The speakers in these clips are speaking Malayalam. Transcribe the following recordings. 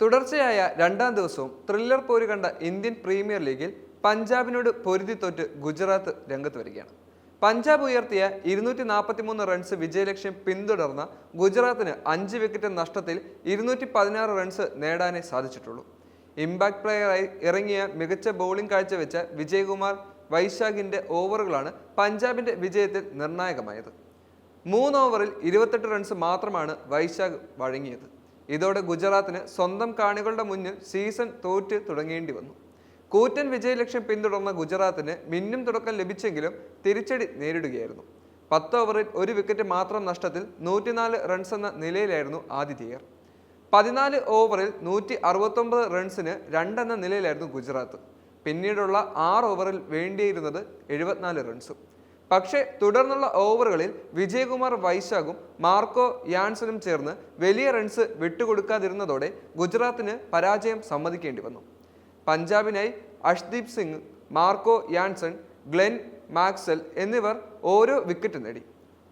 തുടർച്ചയായ രണ്ടാം ദിവസവും ത്രില്ലർ പോര് കണ്ട ഇന്ത്യൻ പ്രീമിയർ ലീഗിൽ പഞ്ചാബിനോട് പൊരുതി തോറ്റ് ഗുജറാത്ത് രംഗത്ത് വരികയാണ്. പഞ്ചാബ് ഉയർത്തിയ 243 റൺസ് വിജയലക്ഷ്യം പിന്തുടർന്ന ഗുജറാത്തിന് 5 വിക്കറ്റ് നഷ്ടത്തിൽ 216 റൺസ് നേടാനേ സാധിച്ചിട്ടുള്ളൂ. ഇമ്പാക്ട് പ്ലെയറായി ഇറങ്ങിയ മികച്ച ബൗളിംഗ് കാഴ്ചവെച്ച വിജയകുമാർ വൈശാഖിന്റെ ഓവറുകളാണ് പഞ്ചാബിന്റെ വിജയത്തിൽ നിർണായകമായത്. 3 ഓവറിൽ 28 റൺസ് മാത്രമാണ് വൈശാഖ് വഴങ്ങിയത്. ഇതോടെ ഗുജറാത്തിന് സ്വന്തം കാണികളുടെ മുന്നിൽ സീസൺ തോറ്റ് തുടങ്ങേണ്ടി വന്നു. കൂറ്റൻ വിജയലക്ഷ്യം പിന്തുടർന്ന ഗുജറാത്തിന് മിന്നും തുടക്കം ലഭിച്ചെങ്കിലും തിരിച്ചടി നേരിടുകയായിരുന്നു. 10 ഓവറിൽ 1 വിക്കറ്റ് മാത്രം നഷ്ടത്തിൽ 104 റൺസ് എന്ന നിലയിലായിരുന്നു ആതിഥേയർ. 14 ഓവറിൽ 169 റൺസിന് 2 എന്ന നിലയിലായിരുന്നു ഗുജറാത്ത്. പിന്നീടുള്ള 6 ഓവറിൽ വേണ്ടിയിരുന്നത് 74 റൺസും. പക്ഷേ തുടർന്നുള്ള ഓവറുകളിൽ വിജയകുമാർ വൈശാഖും മാർക്കോ യാൻസനും ചേർന്ന് വലിയ റൺസ് വിട്ടുകൊടുക്കാതിരുന്നതോടെ ഗുജറാത്തിന് പരാജയം സമ്മതിക്കേണ്ടി വന്നു. പഞ്ചാബിനായി Arshdeep Singh, Marco Jansen, Glenn Maxwell എന്നിവർ ഓരോ വിക്കറ്റ് നേടി.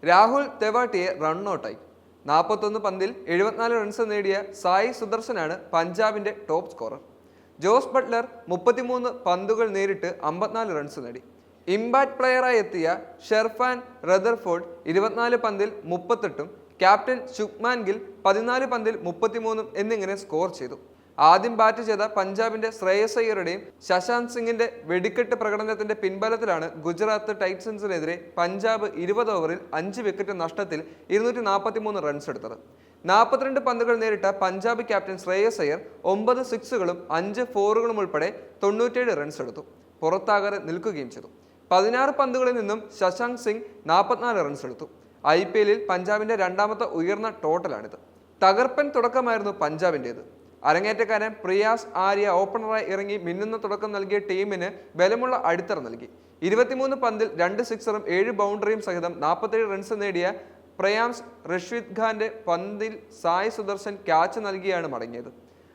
രാഹുൽ തെവാട്ടിയെ റണ്ണൌട്ടായി. 41 പന്തിൽ 74 റൺസ് നേടിയ സായി സുദർശനാണ് പഞ്ചാബിന്റെ ടോപ്പ് സ്കോറർ. ജോസ് ബട്ട്ലർ 33 പന്തുകൾ നേരിട്ട് 54 റൺസ് നേടി. ഇമ്പാക്ട് പ്ലെയറായി എത്തിയ ഷെർഫാൻ റദർഫോർഡ് 24 പന്തിൽ 38ഉം ക്യാപ്റ്റൻ ശുഭ്മാൻ ഗിൽ 14 പന്തിൽ 33ഉം എന്നിങ്ങനെ സ്കോർ ചെയ്തു. ആദ്യം ബാറ്റ് ചെയ്ത പഞ്ചാബിന്റെ ശ്രേയസ് അയ്യരുടെയും ശശാന്ത് സിംഗിന്റെ വെടിക്കെട്ട് പ്രകടനത്തിന്റെ പിൻബലത്തിലാണ് ഗുജറാത്ത് ടൈറ്റൻസിനെതിരെ പഞ്ചാബ് 20 ഓവറിൽ 5 വിക്കറ്റ് നഷ്ടത്തിൽ 243 റൺസ് എടുത്തത്. 42 പന്തുകൾ നേരിട്ട പഞ്ചാബ് ക്യാപ്റ്റൻ ശ്രേയസ് അയ്യർ 9 സിക്സുകളും 5 ഫോറുകളും ഉൾപ്പെടെ 97 റൺസ് എടുത്തു. പുറത്താകാതെ നിൽക്കുകയും ചെയ്തു. 16 പന്തുകളിൽ നിന്നും ശശാങ്ക് സിംഗ് 44 റൺസ് എടുത്തു. IPL പഞ്ചാബിന്റെ രണ്ടാമത്തെ ഉയർന്ന ടോട്ടലാണിത്. തകർപ്പൻ തുടക്കമായിരുന്നു പഞ്ചാബിൻ്റേത്. അരങ്ങേറ്റക്കാരൻ പ്രിയാസ് ആര്യ ഓപ്പണറായി ഇറങ്ങി മിന്നുന്ന തുടക്കം നൽകിയ ടീമിന് ബലമുള്ള അടിത്തറ നൽകി. 23 പന്തിൽ 2 സിക്സറും 7 ബൗണ്ടറിയും സഹിതം 47 റൺസ് നേടിയ പ്രയാംസ് റഷീദ് ഖാന്റെ പന്തിൽ സായ് സുദർശൻ ക്യാച്ച് നൽകിയാണ് മടങ്ങിയത്.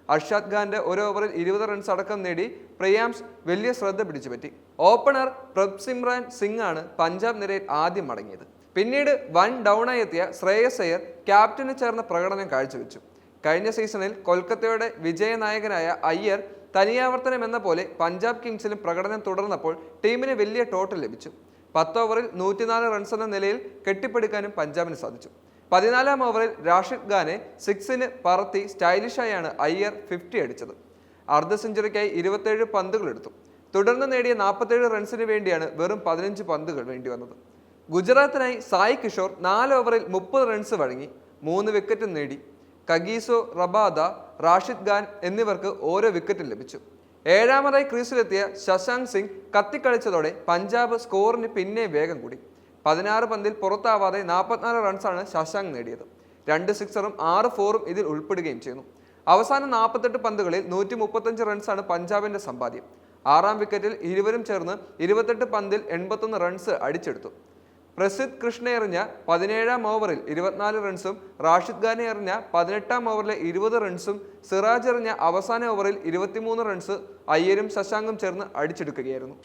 അർഷാദ് ഖാന്റെ 1 ഓവറിൽ 20 റൺസ് അടക്കം നേടി പ്രയാംസ് വലിയ ശ്രദ്ധ പിടിച്ചുപറ്റി. ഓപ്പണർ പ്രഭ്സിമ്രാൻ സിംഗ് ആണ് പഞ്ചാബ് നിരയിൽ ആദ്യം മടങ്ങിയത്. പിന്നീട് വൺ ഡൗണായി എത്തിയ ശ്രേയസ് അയ്യർ ക്യാപ്റ്റന് ചേർന്ന പ്രകടനം കാഴ്ചവെച്ചു. കഴിഞ്ഞ സീസണിൽ കൊൽക്കത്തയുടെ വിജയനായകനായ അയ്യർ തനിയാവർത്തനം എന്ന പോലെ പഞ്ചാബ് കിങ്സിലും പ്രകടനം തുടർന്നപ്പോൾ ടീമിന് വലിയ ടോട്ടൽ ലഭിച്ചു. 10 ഓവറിൽ 104 റൺസ് എന്ന നിലയിൽ കെട്ടിപ്പടുക്കാനും പഞ്ചാബിന് സാധിച്ചു. 14-ാം ഓവറിൽ റാഷിദ് ഖാനെ 6-ന് പറത്തി സ്റ്റൈലിഷായാണ് അയ്യർ 50 അടിച്ചത്. അർദ്ധ സെഞ്ചുറിക്കായി 27 പന്തുകൾ എടുത്തു. തുടർന്ന് നേടിയ 47 റൺസിന് വേണ്ടിയാണ് വെറും 15 പന്തുകൾ വേണ്ടി വന്നത്. ഗുജറാത്തിനായി സായ് കിഷോർ 4 ഓവറിൽ 30 റൺസ് വഴങ്ങി 3 വിക്കറ്റ് നേടി. കഗീസോ റബാദ, റാഷിദ് ഖാൻ എന്നിവർക്ക് ഓരോ വിക്കറ്റും ലഭിച്ചു. 7-ാമതായി ക്രീസിലെത്തിയ ശശാങ്ക് സിംഗ് കത്തിക്കളിച്ചതോടെ പഞ്ചാബ് സ്കോറിന് പിന്നെ വേഗം കൂടി. 16 പന്തിൽ പുറത്താവാതെ 44 റൺസാണ് ശശാങ്ക് നേടിയത്. 2 സിക്സറും 6 ഫോറും ഇതിൽ ഉൾപ്പെടുകയും ചെയ്യുന്നു. അവസാന 48 പന്തുകളിൽ 135 റൺസാണ് പഞ്ചാബിന്റെ സമ്പാദ്യം. 6-ാം വിക്കറ്റിൽ ഇരുവരും ചേർന്ന് 28 പന്തിൽ 81 റൺസ് അടിച്ചെടുത്തു. പ്രസിദ്ധ് കൃഷ്ണ എറിഞ്ഞ 17-ാം ഓവറിൽ 24 റൺസും റാഷിദ് ഖാനെ എറിഞ്ഞ 18-ാം ഓവറിലെ 20 റൺസും സിറാജ് എറിഞ്ഞ അവസാന ഓവറിൽ 23 റൺസ് അയ്യരും ശശാങ്കും ചേർന്ന് അടിച്ചെടുക്കുകയായിരുന്നു.